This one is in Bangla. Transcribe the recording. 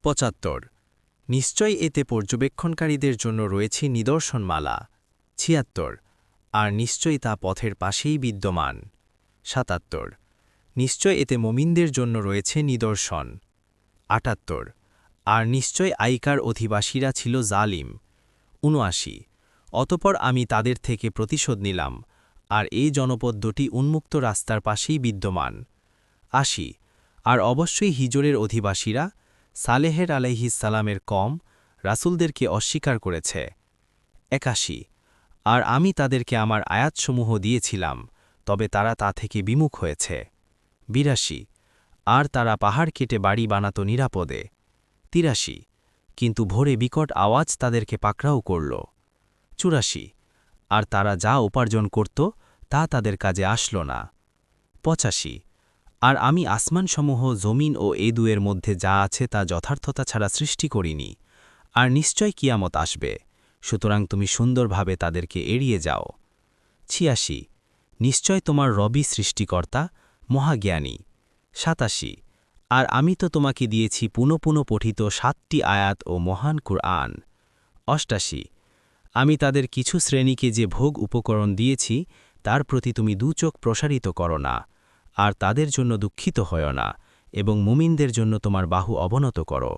৭৫ নিশ্চয় এতে পর্যবেক্ষণকারীদের জন্য রয়েছে নিদর্শনমালা। ৭৬ আর নিশ্চয়ই তা পথের পাশেই বিদ্যমান। ৭৭ নিশ্চয় এতে মুমিনদের জন্য রয়েছে নিদর্শন। ৭৮ আর নিশ্চয় আইকার অধিবাসীরা ছিল জালিম। ৭৯ অতঃপর আমি তাদের থেকে প্রতিশোধ নিলাম, আর এই জনপদ দুটি উন্মুক্ত রাস্তার পাশেই বিদ্যমান। ৮০ আর অবশ্যই হিজরের অধিবাসীরা সালেহের আলাইহিসসালামের কম রাসূলদেরকে অস্বীকার করেছে। ৮১ আর আমি তাদেরকে আমার আয়াতসমূহ দিয়েছিলাম, তবে তারা তা থেকে বিমুখ হয়েছে। ৮২ আর তারা পাহাড় কেটে বাড়ি বানাত নিরাপদে। ৮৩ কিন্তু ভোরে বিকট আওয়াজ তাদেরকে পাকড়াও করল। ৮৪ আর তারা যা উপার্জন করত তা তাদের কাজে আসল না। ৮৫ আর আমি আসমানসমূহ জমিন ও এ দুয়ের মধ্যে যা আছে তা যথার্থতা ছাড়া সৃষ্টি করিনি, আর নিশ্চয় কিয়ামত আসবে, সুতরাং তুমি সুন্দরভাবে তাদেরকে এড়িয়ে যাও। ৮৬ নিশ্চয় তোমার রবি সৃষ্টিকর্তা মহাজ্ঞানী। ৮৭ আর আমি তো তোমাকে দিয়েছি পুনঃ পুনঃ পঠিত ৭টি আয়াত ও মহান কুরআন। ৮৮ আমি তাদের কিছু শ্রেণীকে যে ভোগ উপকরণ দিয়েছি তার প্রতি তুমি দুচোখ প্রসারিত করো না, আর তাদের জন্য দুঃখিত হয় না, এবং মুমিনদের জন্য তোমার বাহু অবনত করো।